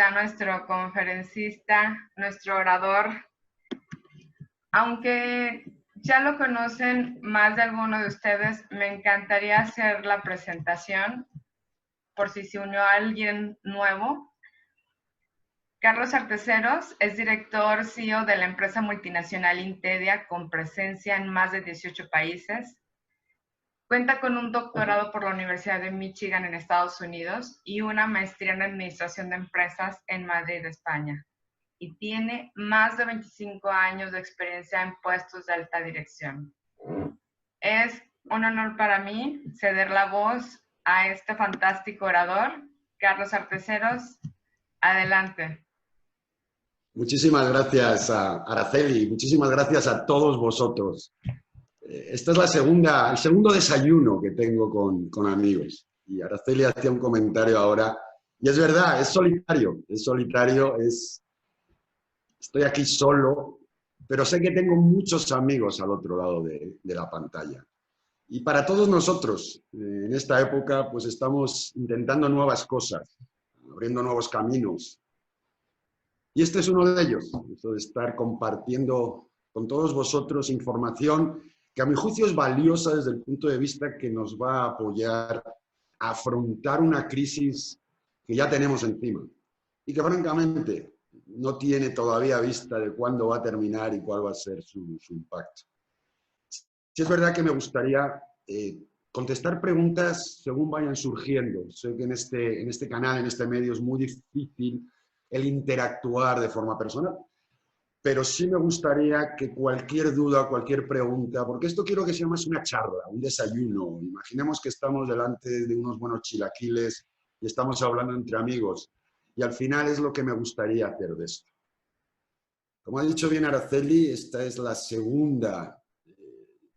a nuestro conferencista, nuestro orador. Aunque ya lo conocen más de alguno de ustedes, me encantaría hacer la presentación por si se unió alguien nuevo. Carlos Arteceros es director CEO de la empresa multinacional Intedia, con presencia en más de 18 países. Cuenta con un doctorado por la Universidad de Michigan en Estados Unidos y una maestría en Administración de Empresas en Madrid, España. Y tiene más de 25 años de experiencia en puestos de alta dirección. Es un honor para mí ceder la voz a este fantástico orador, Carlos Arteceros. Adelante. Muchísimas gracias a Araceli, muchísimas gracias a todos vosotros. Esta es el segundo desayuno que tengo con amigos. Y Araceli hacía un comentario ahora, y es verdad, es solitario, estoy aquí solo, pero sé que tengo muchos amigos al otro lado de la pantalla. Y para todos nosotros, en esta época, pues estamos intentando nuevas cosas, abriendo nuevos caminos. Y este es uno de ellos, esto de estar compartiendo con todos vosotros información que a mi juicio es valiosa desde el punto de vista que nos va a apoyar a afrontar una crisis que ya tenemos encima y que francamente no tiene todavía vista de cuándo va a terminar y cuál va a ser su impacto. Sí es verdad que me gustaría contestar preguntas según vayan surgiendo. Sé que en este canal, en este medio, es muy difícil el interactuar de forma personal, pero sí me gustaría que cualquier duda, cualquier pregunta, porque esto quiero que sea más una charla, un desayuno. Imaginemos que estamos delante de unos buenos chilaquiles y estamos hablando entre amigos, y al final es lo que me gustaría hacer de esto. Como ha dicho bien Araceli, esta es la segunda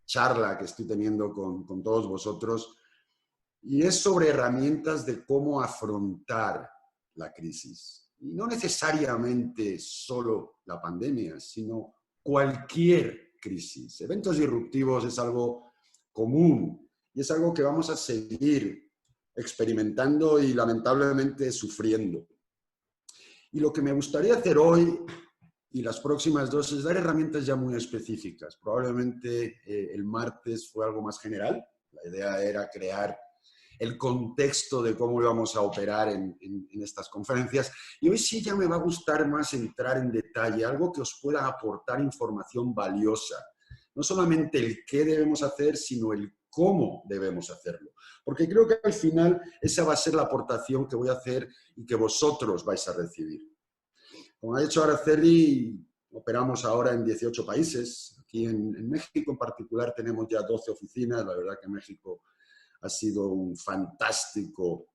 charla que estoy teniendo con todos vosotros, y es sobre herramientas de cómo afrontar la crisis. Y no necesariamente solo la pandemia, sino cualquier crisis. Eventos disruptivos es algo común y es algo que vamos a seguir experimentando y lamentablemente sufriendo. Y lo que me gustaría hacer hoy y las próximas dos es dar herramientas ya muy específicas. Probablemente el martes fue algo más general. La idea era crear el contexto de cómo íbamos a operar en estas conferencias. Y hoy sí ya me va a gustar más entrar en detalle, algo que os pueda aportar información valiosa. No solamente el qué debemos hacer, sino el cómo debemos hacerlo. Porque creo que al final esa va a ser la aportación que voy a hacer y que vosotros vais a recibir. Como ha dicho Araceli, operamos ahora en 18 países. Aquí en México en particular tenemos ya 12 oficinas. La verdad que México ha sido un fantástico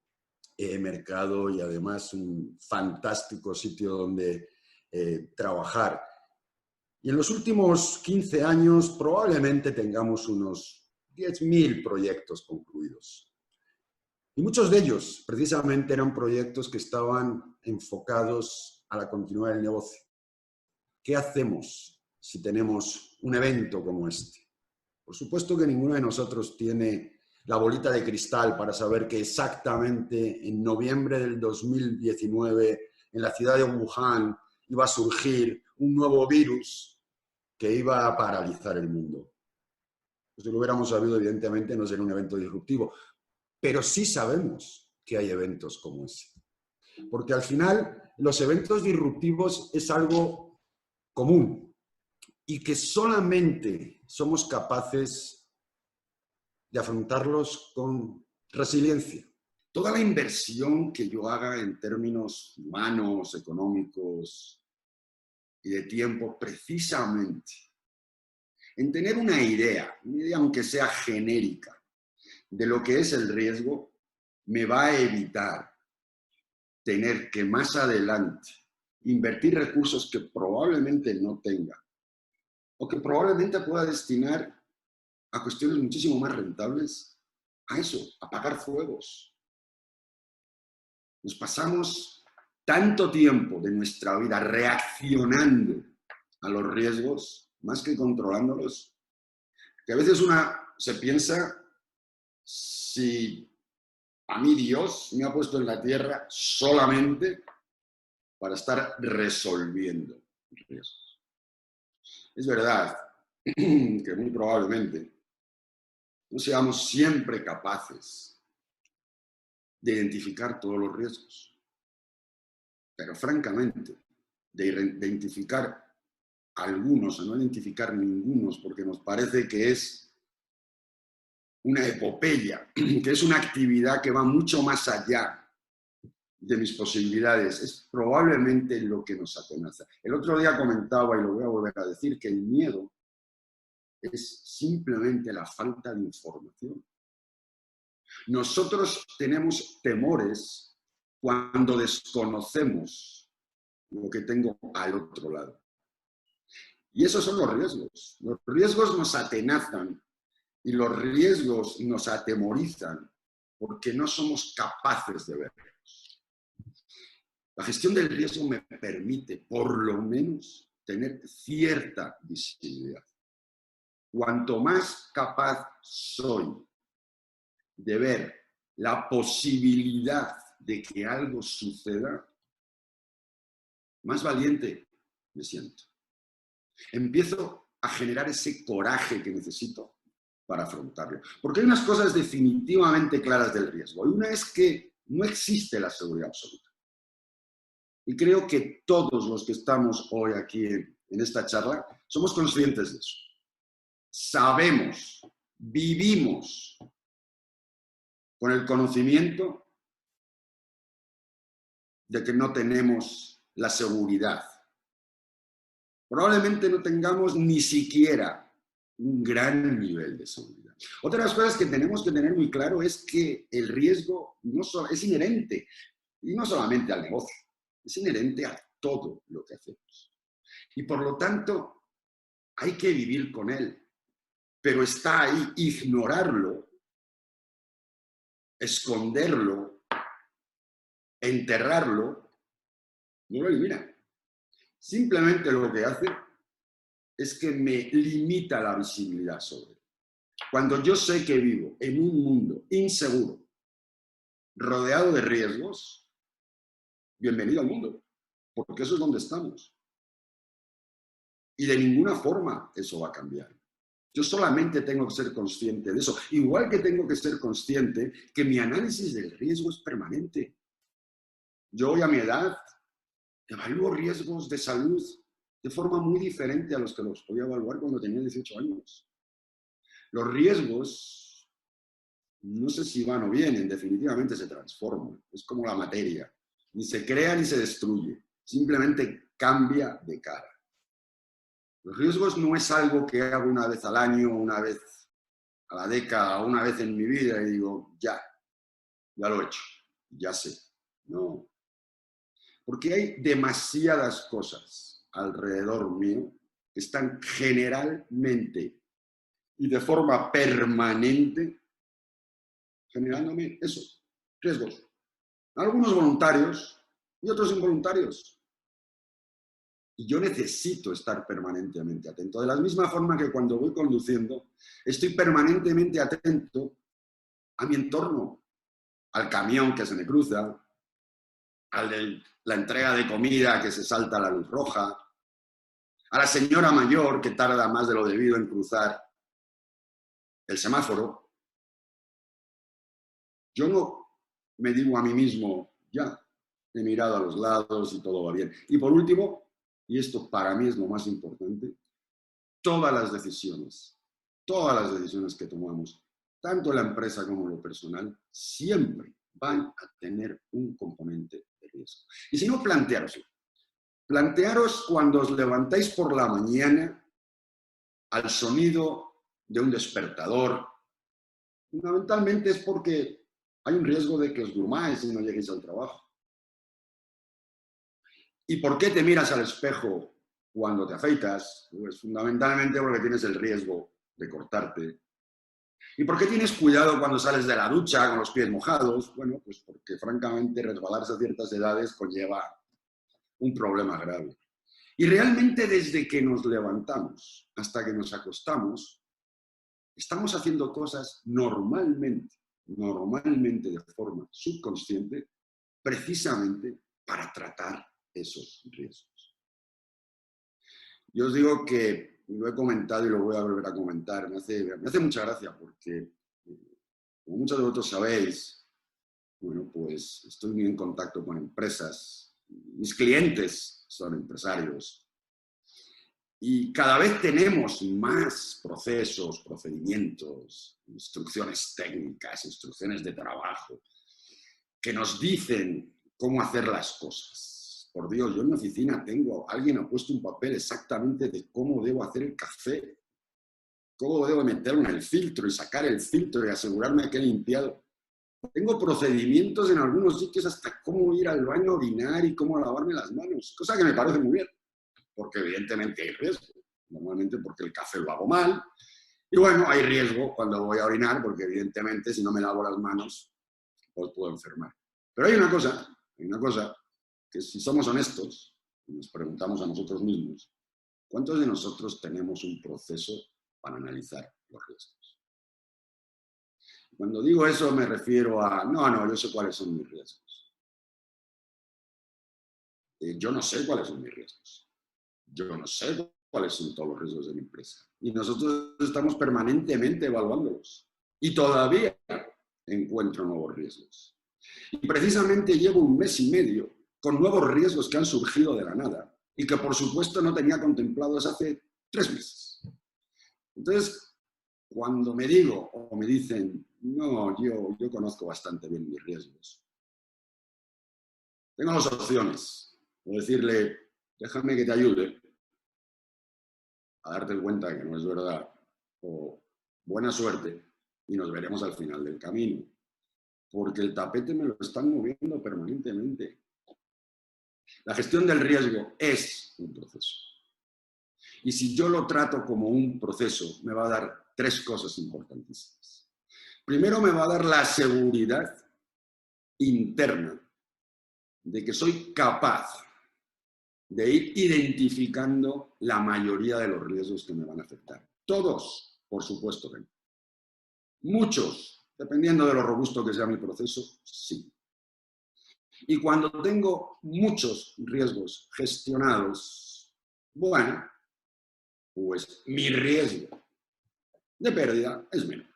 mercado y además un fantástico sitio donde trabajar. Y en los últimos 15 años probablemente tengamos unos 10.000 proyectos concluidos. Y muchos de ellos precisamente eran proyectos que estaban enfocados a la continuidad del negocio. ¿Qué hacemos si tenemos un evento como este? Por supuesto que ninguno de nosotros tiene la bolita de cristal para saber que exactamente en noviembre del 2019 en la ciudad de Wuhan iba a surgir un nuevo virus que iba a paralizar el mundo. Pues si lo hubiéramos sabido, evidentemente no sería un evento disruptivo, pero sí sabemos que hay eventos como ese. Porque al final los eventos disruptivos es algo común y que solamente somos capaces de afrontarlos con resiliencia. Toda la inversión que yo haga en términos humanos, económicos y de tiempo, precisamente en tener una idea aunque sea genérica, de lo que es el riesgo, me va a evitar tener que más adelante invertir recursos que probablemente no tenga o que probablemente pueda destinar a cuestiones muchísimo más rentables, a eso, a apagar fuegos. Nos pasamos tanto tiempo de nuestra vida reaccionando a los riesgos, más que controlándolos, que a veces una se piensa si a mí Dios me ha puesto en la tierra solamente para estar resolviendo riesgos. Es verdad que muy probablemente no seamos siempre capaces de identificar todos los riesgos, pero francamente, de identificar algunos, o no identificar ningunos, porque nos parece que es una epopeya, que es una actividad que va mucho más allá de mis posibilidades, es probablemente lo que nos atenaza. El otro día comentaba, y lo voy a volver a decir, que el miedo es simplemente la falta de información. Nosotros tenemos temores cuando desconocemos lo que tengo al otro lado. Y esos son los riesgos. Los riesgos nos atenazan y los riesgos nos atemorizan porque no somos capaces de verlos. La gestión del riesgo me permite, por lo menos, tener cierta visibilidad. Cuanto más capaz soy de ver la posibilidad de que algo suceda, más valiente me siento. Empiezo a generar ese coraje que necesito para afrontarlo. Porque hay unas cosas definitivamente claras del riesgo. Y una es que no existe la seguridad absoluta. Y creo que todos los que estamos hoy aquí en esta charla somos conscientes de eso. Sabemos, vivimos con el conocimiento de que no tenemos la seguridad. Probablemente no tengamos ni siquiera un gran nivel de seguridad. Otra de las cosas que tenemos que tener muy claro es que el riesgo es inherente, y no solamente al negocio, es inherente a todo lo que hacemos. Y por lo tanto, hay que vivir con él, pero está ahí. Ignorarlo, esconderlo, enterrarlo, no lo elimina. Simplemente lo que hace es que me limita la visibilidad sobre él. Cuando yo sé que vivo en un mundo inseguro, rodeado de riesgos, bienvenido al mundo, porque eso es donde estamos. Y de ninguna forma eso va a cambiar. Yo solamente tengo que ser consciente de eso. Igual que tengo que ser consciente que mi análisis del riesgo es permanente. Yo hoy a mi edad evalúo riesgos de salud de forma muy diferente a los que los podía evaluar cuando tenía 18 años. Los riesgos, no sé si van o vienen, definitivamente se transforman. Es como la materia. Ni se crea ni se destruye. Simplemente cambia de cara. Los riesgos no es algo que hago una vez al año, una vez a la década, una vez en mi vida y digo, ya lo he hecho, ya sé. No. Porque hay demasiadas cosas alrededor mío que están generalmente y de forma permanente generándome eso, riesgos. Algunos voluntarios y otros involuntarios. Y yo necesito estar permanentemente atento. De la misma forma que cuando voy conduciendo, estoy permanentemente atento a mi entorno, al camión que se me cruza, al de la entrega de comida que se salta a la luz roja, a la señora mayor que tarda más de lo debido en cruzar el semáforo. Yo no me digo a mí mismo, ya, he mirado a los lados y todo va bien. Y por último, y esto para mí es lo más importante, todas las decisiones que tomamos, tanto en la empresa como en lo personal, siempre van a tener un componente de riesgo. Y si no, plantearos cuando os levantáis por la mañana al sonido de un despertador. Fundamentalmente es porque hay un riesgo de que os durmáis y no lleguéis al trabajo. ¿Y por qué te miras al espejo cuando te afeitas? Pues fundamentalmente porque tienes el riesgo de cortarte. ¿Y por qué tienes cuidado cuando sales de la ducha con los pies mojados? Bueno, pues porque francamente resbalarse a ciertas edades conlleva un problema grave. Y realmente desde que nos levantamos hasta que nos acostamos, estamos haciendo cosas normalmente de forma subconsciente, precisamente para tratar esos riesgos. Yo os digo que, lo he comentado y lo voy a volver a comentar, me hace mucha gracia porque, como muchos de vosotros sabéis, bueno, pues estoy muy en contacto con empresas, mis clientes son empresarios, y cada vez tenemos más procesos, procedimientos, instrucciones técnicas, instrucciones de trabajo, que nos dicen cómo hacer las cosas. Por Dios, yo en mi oficina alguien ha puesto un papel exactamente de cómo debo hacer el café, cómo debo meterlo en el filtro y sacar el filtro y asegurarme que he limpiado. Tengo procedimientos en algunos sitios hasta cómo ir al baño a orinar y cómo lavarme las manos, cosa que me parece muy bien, porque evidentemente hay riesgo, normalmente porque el café lo hago mal, y bueno, hay riesgo cuando voy a orinar, porque evidentemente si no me lavo las manos, pues puedo enfermar. Pero hay una cosa, que si somos honestos, y nos preguntamos a nosotros mismos, ¿cuántos de nosotros tenemos un proceso para analizar los riesgos? Cuando digo eso me refiero a, no, yo sé cuáles son mis riesgos. Yo no sé cuáles son mis riesgos. Yo no sé cuáles son todos los riesgos de mi empresa. Y nosotros estamos permanentemente evaluándolos. Y todavía encuentro nuevos riesgos. Y precisamente llevo un mes y medio con nuevos riesgos que han surgido de la nada y que por supuesto no tenía contemplados hace 3 meses. Entonces, cuando me digo o me dicen, no, yo conozco bastante bien mis riesgos, tengo 2 opciones. O decirle, déjame que te ayude a darte cuenta de que no es verdad, o buena suerte y nos veremos al final del camino, porque el tapete me lo están moviendo permanentemente. La gestión del riesgo es un proceso. Y si yo lo trato como un proceso, me va a dar 3 cosas importantísimas. Primero, me va a dar la seguridad interna de que soy capaz de ir identificando la mayoría de los riesgos que me van a afectar. Todos, por supuesto que no. Muchos, dependiendo de lo robusto que sea mi proceso, sí. Y cuando tengo muchos riesgos gestionados, bueno, pues mi riesgo de pérdida es menor.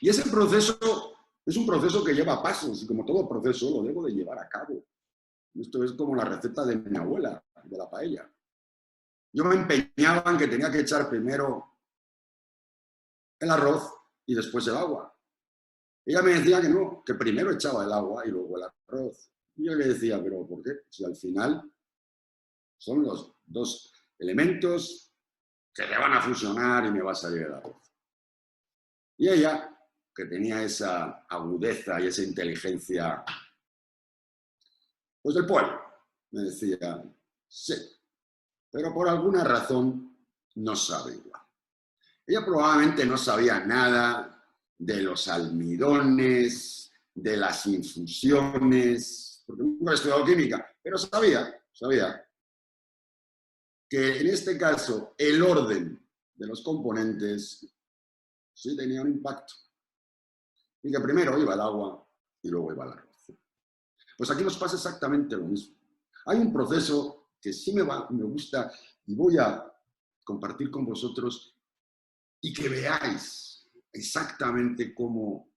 Y ese proceso es un proceso que lleva pasos, y como todo proceso lo debo de llevar a cabo. Esto es como la receta de mi abuela, de la paella. Yo me empeñaba en que tenía que echar primero el arroz y después el agua. Ella me decía que no, que primero echaba el agua y luego el arroz. Y yo le decía, ¿pero por qué? Si al final son los 2 elementos que le van a fusionar y me va a salir el arroz. Y ella, que tenía esa agudeza y esa inteligencia, pues del pueblo, me decía, sí, pero por alguna razón no sabe igual. Ella probablemente no sabía nada de los almidones, de las infusiones, porque nunca he estudiado química, pero sabía que en este caso el orden de los componentes sí tenía un impacto. Y que primero iba el agua y luego iba el arroz. Pues aquí nos pasa exactamente lo mismo. Hay un proceso que sí me gusta y voy a compartir con vosotros y que veáis exactamente cómo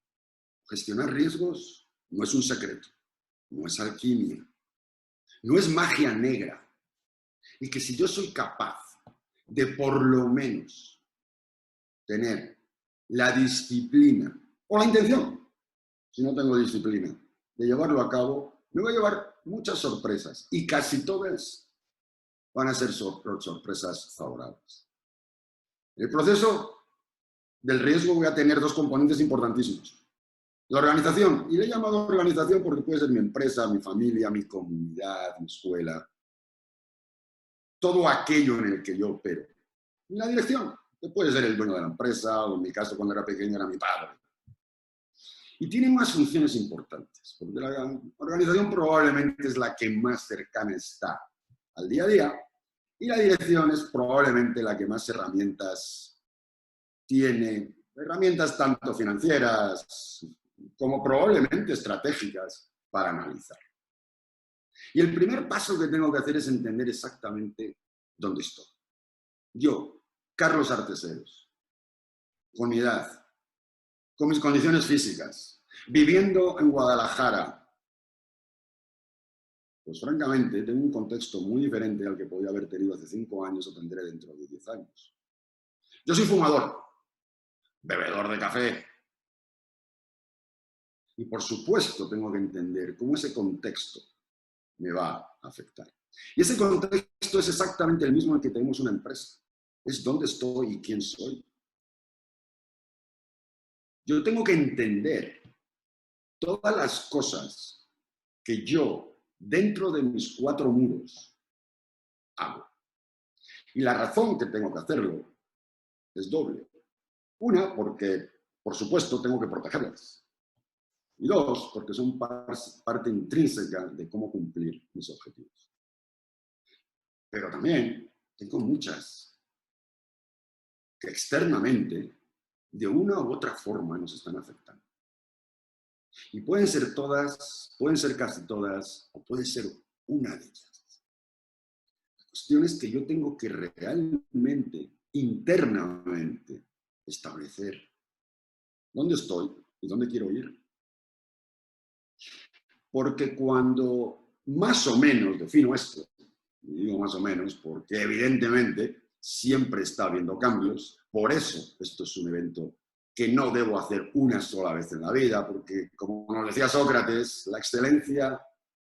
gestionar riesgos no es un secreto, no es alquimia, no es magia negra. Y que si yo soy capaz de por lo menos tener la disciplina o la intención, si no tengo disciplina, de llevarlo a cabo, me voy a llevar muchas sorpresas y casi todas van a ser sorpresas favorables. En el proceso del riesgo voy a tener 2 componentes importantísimos. La organización, y le he llamado organización porque puede ser mi empresa, mi familia, mi comunidad, mi escuela, todo aquello en el que yo opero. Y la dirección, que puede ser el dueño de la empresa, o en mi caso cuando era pequeño era mi padre. Y tienen unas funciones importantes, porque la organización probablemente es la que más cercana está al día a día, y la dirección es probablemente la que más herramientas tiene, herramientas tanto financieras como probablemente estratégicas para analizar. Y el primer paso que tengo que hacer es entender exactamente dónde estoy. Yo, Carlos Arteseros, con mi edad, con mis condiciones físicas, viviendo en Guadalajara, pues francamente tengo un contexto muy diferente al que podía haber tenido hace 5 años o tendré dentro de 10 años. Yo soy fumador, bebedor de café. Y por supuesto tengo que entender cómo ese contexto me va a afectar. Y ese contexto es exactamente el mismo en el que tenemos una empresa. Es dónde estoy y quién soy. Yo tengo que entender todas las cosas que yo, dentro de mis 4 muros, hago. Y la razón que tengo que hacerlo es doble. Una, porque, por supuesto, tengo que protegerlas. Y 2, porque son parte intrínseca de cómo cumplir mis objetivos. Pero también tengo muchas que externamente, de una u otra forma, nos están afectando. Y pueden ser todas, pueden ser casi todas, o puede ser una de ellas. La cuestión es que yo tengo que realmente, internamente, establecer dónde estoy y dónde quiero ir. Porque cuando más o menos defino esto, y digo más o menos porque evidentemente siempre está habiendo cambios, por eso esto es un evento que no debo hacer una sola vez en la vida, porque como nos decía Sócrates, la excelencia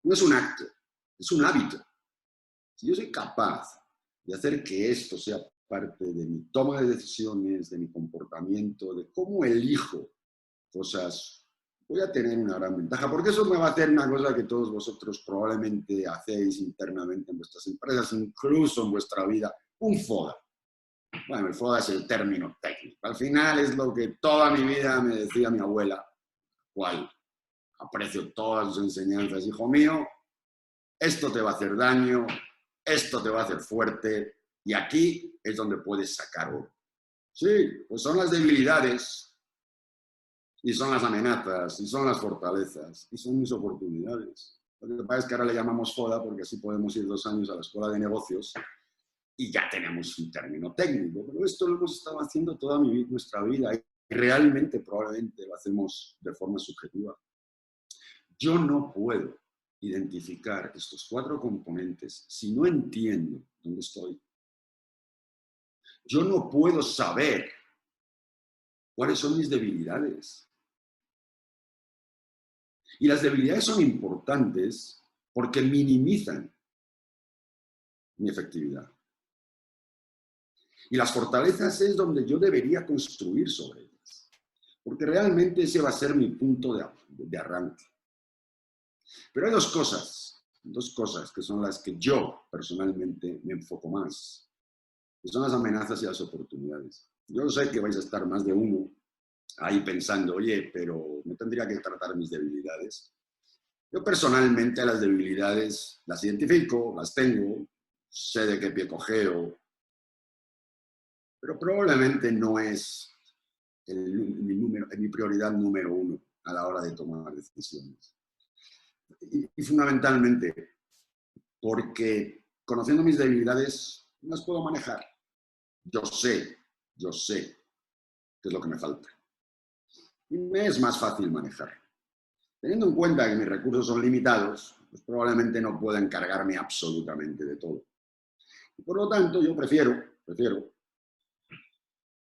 no es un acto, es un hábito. Si yo soy capaz de hacer que esto sea parte de mi toma de decisiones, de mi comportamiento, de cómo elijo cosas, voy a tener una gran ventaja, porque eso me va a hacer una cosa que todos vosotros probablemente hacéis internamente en vuestras empresas, incluso en vuestra vida, un FODA. Bueno, el FODA es el término técnico. Al final es lo que toda mi vida me decía mi abuela, cual aprecio todas sus enseñanzas. Hijo mío, esto te va a hacer daño, esto te va a hacer fuerte, y aquí es donde puedes sacar oro. Sí, pues son las debilidades, y son las amenazas, y son las fortalezas, y son mis oportunidades. Lo que pasa es que ahora le llamamos FODA porque así podemos ir 2 años a la escuela de negocios y ya tenemos un término técnico. Pero esto lo hemos estado haciendo toda nuestra vida y realmente probablemente lo hacemos de forma subjetiva. Yo no puedo identificar estos 4 componentes si no entiendo dónde estoy. Yo no puedo saber cuáles son mis debilidades. Y las debilidades son importantes porque minimizan mi efectividad. Y las fortalezas es donde yo debería construir sobre ellas. Porque realmente ese va a ser mi punto de arranque. Pero hay dos cosas que son las que yo personalmente me enfoco más. Que son las amenazas y las oportunidades. Yo sé que vais a estar más de uno ahí pensando, oye, pero ¿no tendría que tratar mis debilidades? Yo personalmente las debilidades las identifico, las tengo, sé de qué pie cojeo, pero probablemente no es mi prioridad número 1 a la hora de tomar decisiones. Y fundamentalmente porque conociendo mis debilidades las puedo manejar. Yo sé qué es lo que me falta. Y me es más fácil manejar. Teniendo en cuenta que mis recursos son limitados, pues probablemente no pueda encargarme absolutamente de todo. Y por lo tanto, yo prefiero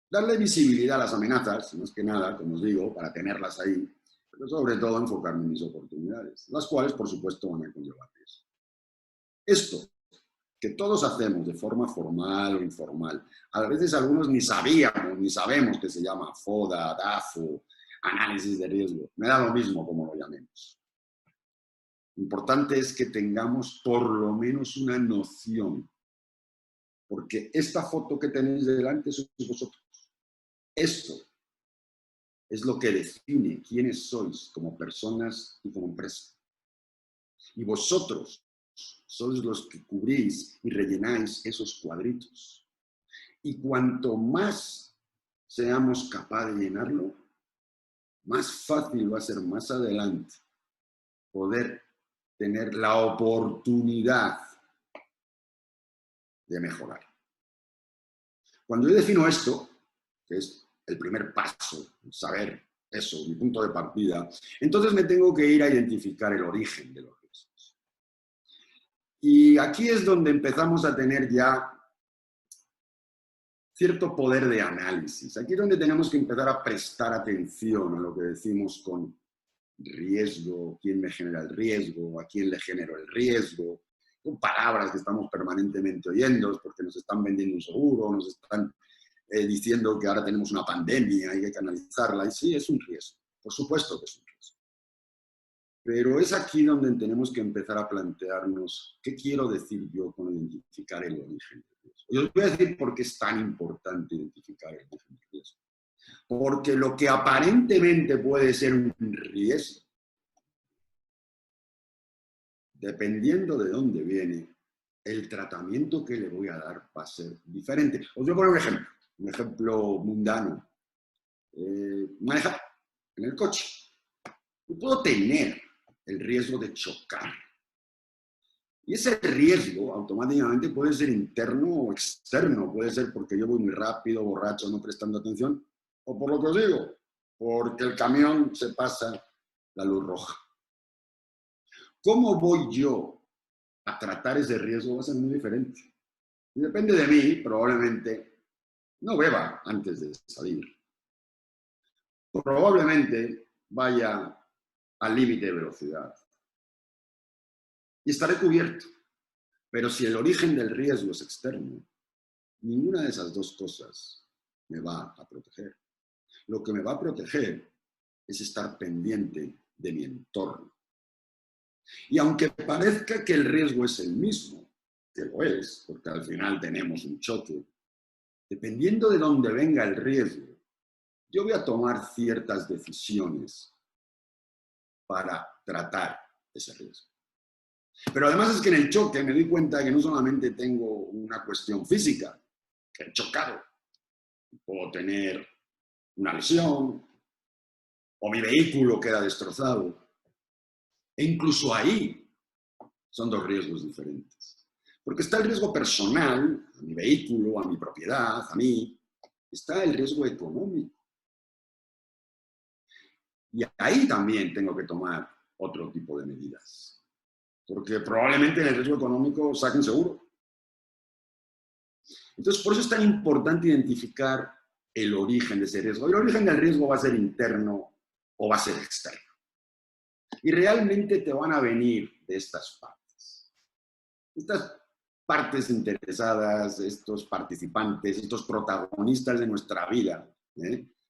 darle visibilidad a las amenazas, más que nada, como os digo, para tenerlas ahí, pero sobre todo enfocarme en mis oportunidades, las cuales, por supuesto, van a conllevar riesgo. Esto que todos hacemos de forma formal o informal, a veces algunos ni sabemos que se llama FODA, DAFO, análisis de riesgo, me da lo mismo como lo llamemos. Lo importante es que tengamos por lo menos una noción, porque esta foto que tenéis delante sois vosotros. Esto es lo que define quiénes sois como personas y como empresa. Y vosotros sois los que cubrís y rellenáis esos cuadritos. Y cuanto más seamos capaces de llenarlo, más fácil va a ser más adelante poder tener la oportunidad de mejorar. Cuando yo defino esto, que es el primer paso, saber eso, mi punto de partida, entonces me tengo que ir a identificar el origen de los riesgos. Y aquí es donde empezamos a tener ya cierto poder de análisis. Aquí es donde tenemos que empezar a prestar atención a lo que decimos con riesgo, quién me genera el riesgo, a quién le genero el riesgo. Son palabras que estamos permanentemente oyendo porque nos están vendiendo un seguro, nos están diciendo que ahora tenemos una pandemia, hay que canalizarla. Y sí, es un riesgo. Por supuesto que es un riesgo. Pero es aquí donde tenemos que empezar a plantearnos qué quiero decir yo con identificar el origen del riesgo. Yo os voy a decir por qué es tan importante identificar el origen del riesgo. Porque lo que aparentemente puede ser un riesgo, dependiendo de dónde viene, el tratamiento que le voy a dar va a ser diferente. Os voy a poner un ejemplo mundano. Manejar en el coche. Yo puedo tener el riesgo de chocar. Y ese riesgo automáticamente puede ser interno o externo. Puede ser porque yo voy muy rápido, borracho, no prestando atención. O por lo que os digo, porque el camión se pasa la luz roja. ¿Cómo voy yo a tratar ese riesgo? Va a ser muy diferente. Y depende de mí, probablemente no beba antes de salir. Probablemente vaya al límite de velocidad. Y estaré cubierto. Pero si el origen del riesgo es externo, ninguna de esas dos cosas me va a proteger. Lo que me va a proteger es estar pendiente de mi entorno. Y aunque parezca que el riesgo es el mismo, que lo es, porque al final tenemos un choque, dependiendo de dónde venga el riesgo, yo voy a tomar ciertas decisiones para tratar ese riesgo. Pero además es que en el choque me doy cuenta que no solamente tengo una cuestión física, que he chocado, puedo tener una lesión, o mi vehículo queda destrozado. E incluso ahí son dos riesgos diferentes. Porque está el riesgo personal, a mi vehículo, a mi propiedad, a mí. Está el riesgo económico. Y ahí también tengo que tomar otro tipo de medidas. Porque probablemente en el riesgo económico saquen seguro. Entonces, por eso es tan importante identificar el origen de ese riesgo. El origen del riesgo va a ser interno o va a ser externo. Y realmente te van a venir de estas partes. Estas partes interesadas, estos participantes, estos protagonistas de nuestra vida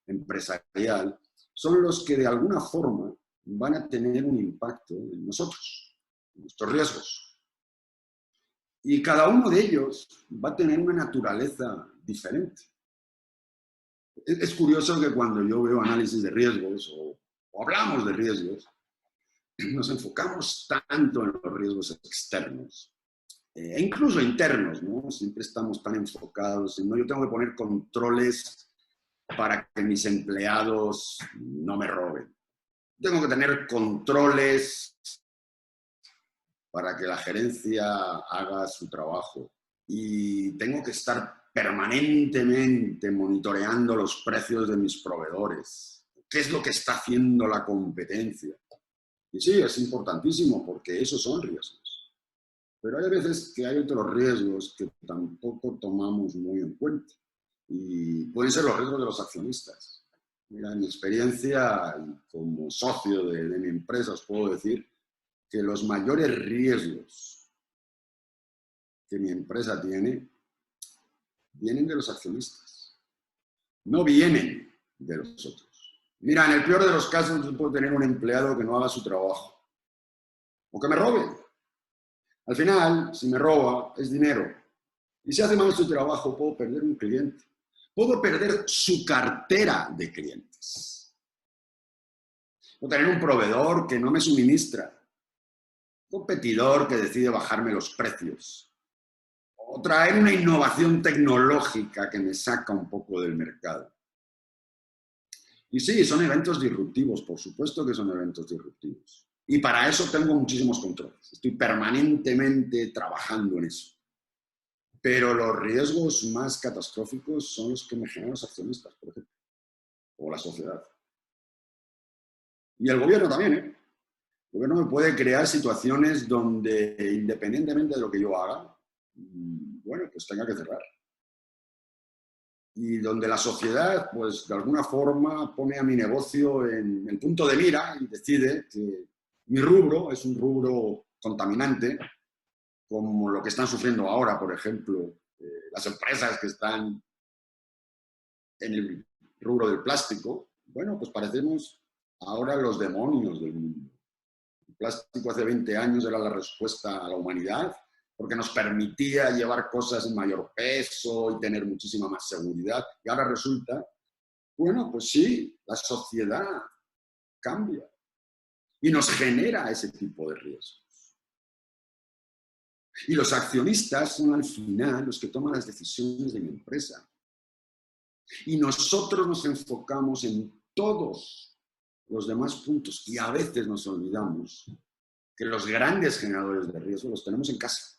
empresarial, son los que de alguna forma van a tener un impacto en nosotros, en nuestros riesgos. Y cada uno de ellos va a tener una naturaleza diferente. Es curioso que cuando yo veo análisis de riesgos o hablamos de riesgos, nos enfocamos tanto en los riesgos externos e incluso internos, ¿no? Siempre estamos tan enfocados en, no, yo tengo que poner controles para que mis empleados no me roben. Tengo que tener controles para que la gerencia haga su trabajo. Y tengo que estar permanentemente monitoreando los precios de mis proveedores. ¿Qué es lo que está haciendo la competencia? Y sí, es importantísimo porque esos son riesgos. Pero hay veces que hay otros riesgos que tampoco tomamos muy en cuenta. Y pueden ser los riesgos de los accionistas. Mira, en mi experiencia como socio de mi empresa os puedo decir que los mayores riesgos que mi empresa tiene vienen de los accionistas. No vienen de los otros. Mira, en el peor de los casos yo puedo tener un empleado que no haga su trabajo o que me robe. Al final, si me roba, es dinero. Y si hace mal su trabajo, puedo perder un cliente. Puedo perder su cartera de clientes. Puedo tener un proveedor que no me suministra. Un competidor que decide bajarme los precios. O traer una innovación tecnológica que me saca un poco del mercado. Y sí, son eventos disruptivos, por supuesto que son eventos disruptivos. Y para eso tengo muchísimos controles. Estoy permanentemente trabajando en eso. Pero los riesgos más catastróficos son los que me generan los accionistas, por ejemplo, o la sociedad. Y el gobierno también, ¿eh? El gobierno me puede crear situaciones donde, independientemente de lo que yo haga, bueno, pues tenga que cerrar. Y donde la sociedad, pues de alguna forma, pone a mi negocio en el punto de mira y decide que mi rubro es un rubro contaminante, como lo que están sufriendo ahora, por ejemplo, las empresas que están en el rubro del plástico. Bueno, pues parecemos ahora los demonios del mundo. El plástico hace 20 años era la respuesta a la humanidad, porque nos permitía llevar cosas en mayor peso y tener muchísima más seguridad. Y ahora resulta, bueno, pues sí, la sociedad cambia y nos genera ese tipo de riesgos. Y los accionistas son al final los que toman las decisiones de mi empresa. Y nosotros nos enfocamos en todos los demás puntos y a veces nos olvidamos que los grandes generadores de riesgo los tenemos en casa.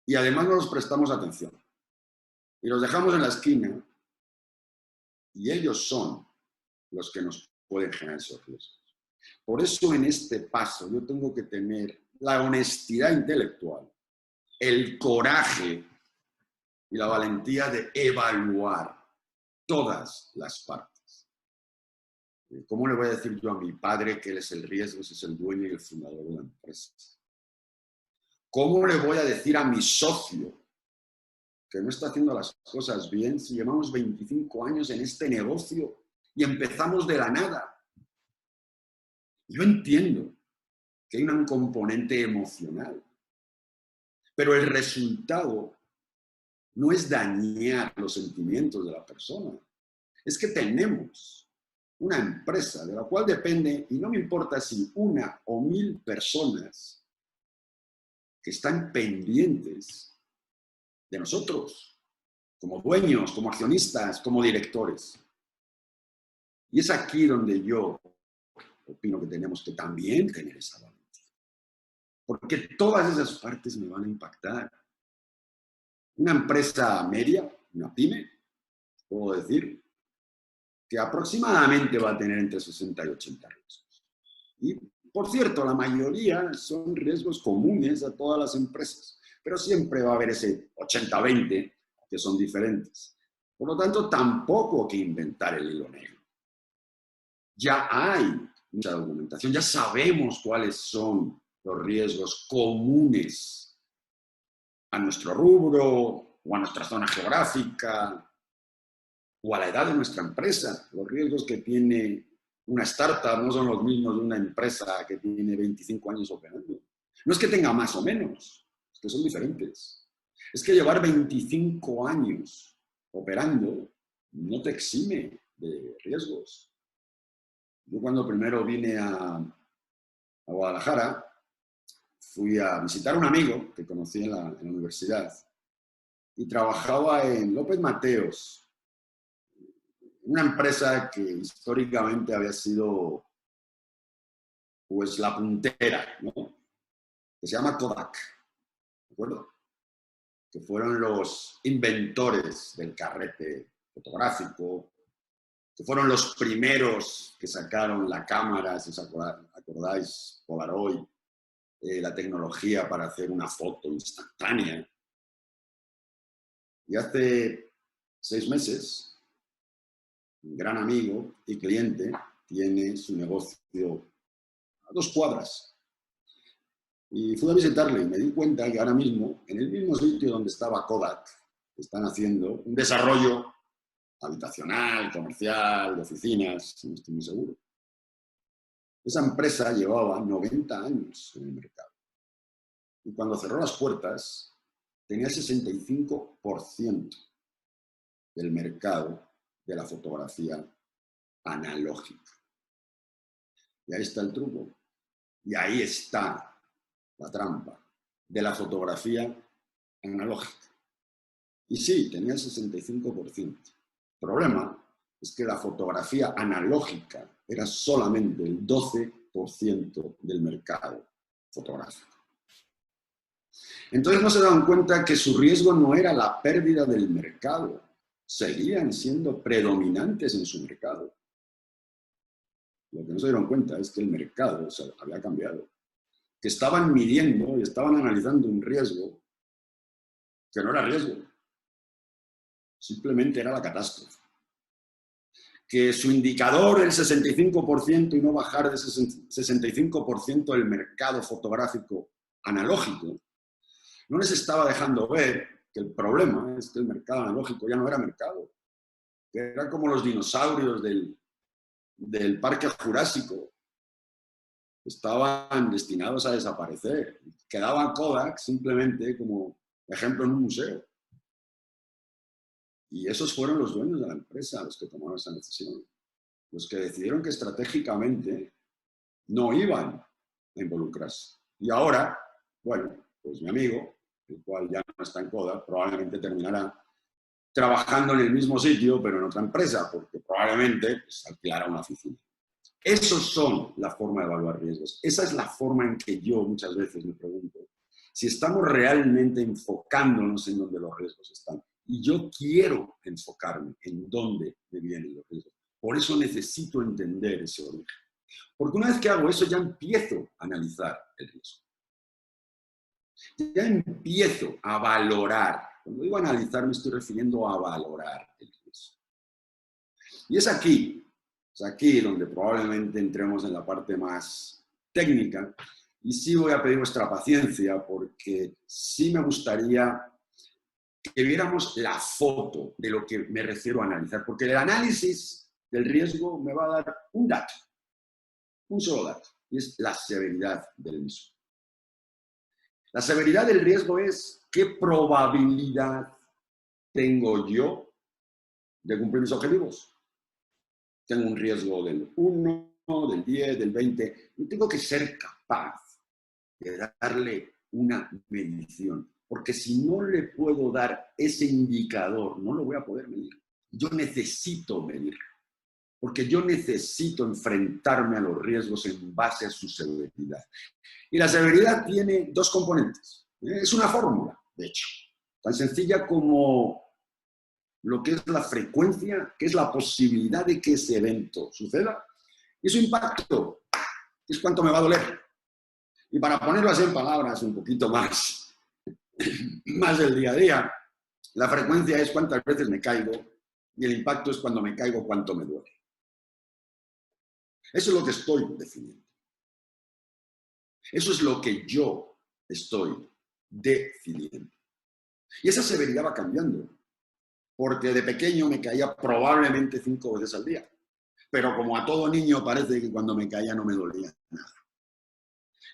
Y además no los prestamos atención. Y los dejamos en la esquina y ellos son los que nos pueden generar esos riesgos. Por eso en este paso yo tengo que tener la honestidad intelectual, el coraje y la valentía de evaluar todas las partes. ¿Cómo le voy a decir yo a mi padre que él es el riesgo si es el dueño y el fundador de la empresa? ¿Cómo le voy a decir a mi socio que no está haciendo las cosas bien si llevamos 25 años en este negocio y empezamos de la nada? Yo entiendo que hay un componente emocional, pero el resultado no es dañar los sentimientos de la persona. Es que tenemos una empresa de la cual depende, y no me importa si 1 o 1000 personas que están pendientes de nosotros, como dueños, como accionistas, como directores. Y es aquí donde yo opino que tenemos que también tener esa valentía. Porque todas esas partes me van a impactar. Una empresa media, una pyme, puedo decir, que aproximadamente va a tener entre 60 y 80 riesgos. Y, por cierto, la mayoría son riesgos comunes a todas las empresas, pero siempre va a haber ese 80-20 que son diferentes. Por lo tanto, tampoco hay que inventar el hilo negro. Ya hay mucha documentación, ya sabemos cuáles son los riesgos comunes a nuestro rubro o a nuestra zona geográfica o a la edad de nuestra empresa. Los riesgos que tiene una startup no son los mismos de una empresa que tiene 25 años operando. No es que tenga más o menos, es que son diferentes. Es que llevar 25 años operando no te exime de riesgos. Yo cuando primero vine a Guadalajara, fui a visitar a un amigo que conocí en la universidad y trabajaba en López Mateos, una empresa que históricamente había sido pues la puntera, ¿no? Que se llama Kodak, ¿de acuerdo? Que fueron los inventores del carrete fotográfico, que fueron los primeros que sacaron la cámara, si os acordáis, Polaroid, la tecnología para hacer una foto instantánea. Y hace 6 meses, un gran amigo y cliente tiene su negocio a 2 cuadras. Y fui a visitarle y me di cuenta que ahora mismo, en el mismo sitio donde estaba Kodak, están haciendo un desarrollo habitacional, comercial, de oficinas, no estoy muy seguro. Esa empresa llevaba 90 años en el mercado. Y cuando cerró las puertas, tenía el 65% del mercado de la fotografía analógica. Y ahí está el truco. Y ahí está la trampa de la fotografía analógica. Y sí, tenía el 65%. El problema es que la fotografía analógica era solamente el 12% 20% del mercado fotográfico. Entonces no se daban cuenta que su riesgo no era la pérdida del mercado, seguían siendo predominantes en su mercado. Lo que no se dieron cuenta es que el mercado había cambiado, que estaban midiendo y estaban analizando un riesgo que no era riesgo, simplemente era la catástrofe. Que su indicador, el 65% y no bajar de ese 65% del mercado fotográfico analógico, no les estaba dejando ver que el problema es que el mercado analógico ya no era mercado, que era como los dinosaurios del Parque Jurásico, estaban destinados a desaparecer. Quedaban Kodak simplemente como ejemplo en un museo. Y esos fueron los dueños de la empresa los que tomaron esa decisión, los que decidieron que estratégicamente no iban a involucrarse. Y ahora, bueno, pues mi amigo, el cual ya no está en Kodak, probablemente terminará trabajando en el mismo sitio, pero en otra empresa, porque probablemente pues, alquilará una oficina. Esos son la forma de evaluar riesgos. Esa es la forma en que yo muchas veces me pregunto si estamos realmente enfocándonos en dónde los riesgos están. Y yo quiero enfocarme en dónde me vienen los riesgos. Por eso necesito entender ese origen. Porque una vez que hago eso, ya empiezo a analizar el riesgo. Ya empiezo a valorar. Cuando digo analizar, me estoy refiriendo a valorar el riesgo. Y es aquí donde probablemente entremos en la parte más técnica. Y sí voy a pedir vuestra paciencia porque sí me gustaría que viéramos la foto de lo que me refiero a analizar. Porque el análisis del riesgo me va a dar un dato, un solo dato, y es la severidad del mismo. La severidad del riesgo es qué probabilidad tengo yo de cumplir mis objetivos. Tengo un riesgo del 1, del 10, del 20. Yo tengo que ser capaz de darle una medición. Porque si no le puedo dar ese indicador, no lo voy a poder medir. Yo necesito medir. Porque yo necesito enfrentarme a los riesgos en base a su severidad. Y la severidad tiene dos componentes. Es una fórmula, de hecho. Tan sencilla como lo que es la frecuencia, que es la posibilidad de que ese evento suceda, y su impacto, que es cuánto me va a doler. Y para ponerlo así en palabras un poquito más del día a día, la frecuencia es cuántas veces me caigo y el impacto es cuando me caigo cuánto me duele. Eso es lo que estoy definiendo. Eso es lo que yo estoy decidiendo. Y esa severidad va cambiando. Porque de pequeño me caía probablemente 5 veces al día. Pero como a todo niño parece que cuando me caía no me dolía nada.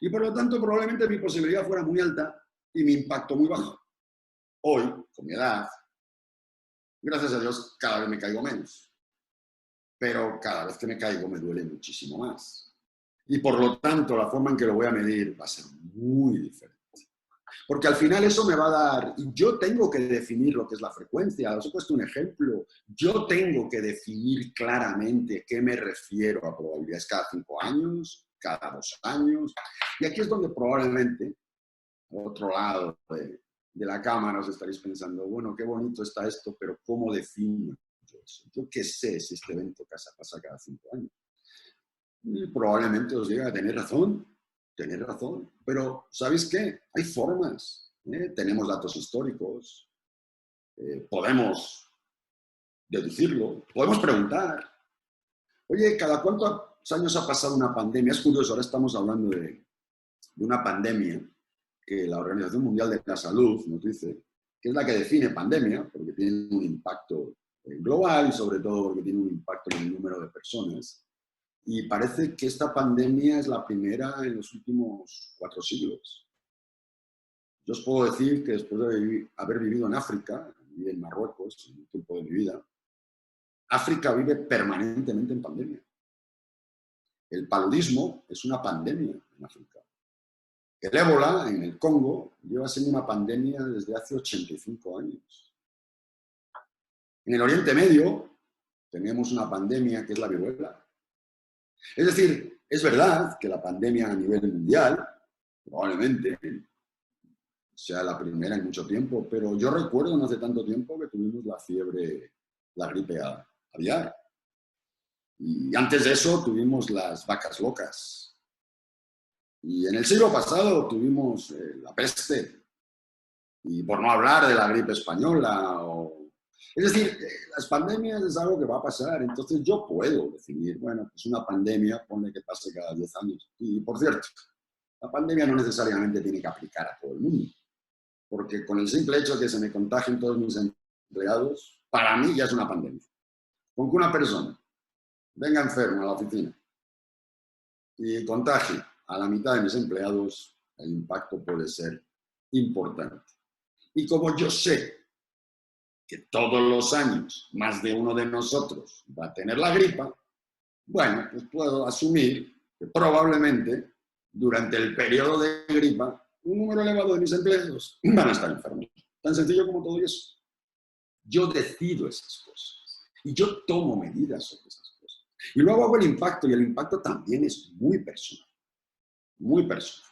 Y por lo tanto probablemente mi posibilidad fuera muy alta y mi impacto muy bajo. Hoy, con mi edad, gracias a Dios, cada vez me caigo menos. Pero cada vez que me caigo me duele muchísimo más. Y por lo tanto la forma en que lo voy a medir va a ser muy diferente. Porque al final eso me va a dar, y yo tengo que definir lo que es la frecuencia. Os he puesto un ejemplo. Yo tengo que definir claramente qué me refiero a probabilidades cada 5 años, cada 2 años. Y aquí es donde probablemente, al otro lado de la cámara, os estaréis pensando, bueno, qué bonito está esto, pero ¿cómo defino yo eso? Yo qué sé si este evento pasa cada 5 años. Y probablemente os diga, tenéis razón, pero ¿sabéis qué? Hay formas, tenemos datos históricos, podemos deducirlo, podemos preguntar. Oye, ¿cada cuántos años ha pasado una pandemia? Es curioso, ahora estamos hablando de una pandemia que la Organización Mundial de la Salud nos dice que es la que define pandemia, porque tiene un impacto global y sobre todo porque tiene un impacto en el número de personas. Y parece que esta pandemia es la primera en los últimos 4 siglos. Yo os puedo decir que después de haber vivido en África, viví en Marruecos en un tiempo de mi vida, África vive permanentemente en pandemia. El paludismo es una pandemia en África. El ébola en el Congo lleva siendo una pandemia desde hace 85 años. En el Oriente Medio tenemos una pandemia que es la viruela. Es decir, Es verdad que la pandemia a nivel mundial probablemente sea la primera en mucho tiempo, pero yo recuerdo no hace tanto tiempo que tuvimos la fiebre, la gripe aviar. Y antes de eso tuvimos las vacas locas. Y en el siglo pasado tuvimos la peste. Y por no hablar de la gripe española. Es decir, las pandemias es algo que va a pasar. Entonces yo puedo definir, bueno, pues una pandemia, ponle que pase cada 10 años. Y por cierto, la pandemia no necesariamente tiene que aplicar a todo el mundo. Porque con el simple hecho de que se me contagien todos mis empleados, para mí ya es una pandemia. Con que una persona venga enfermo a la oficina y contagie a la mitad de mis empleados, el impacto puede ser importante. Y como yo sé que todos los años más de uno de nosotros va a tener la gripa, bueno, pues puedo asumir que probablemente durante el periodo de gripa un número elevado de mis empleados van a estar enfermos. Tan sencillo como todo eso. Yo decido esas cosas y yo tomo medidas sobre esas cosas. Y luego hago el impacto, y el impacto también es muy personal. Muy personal.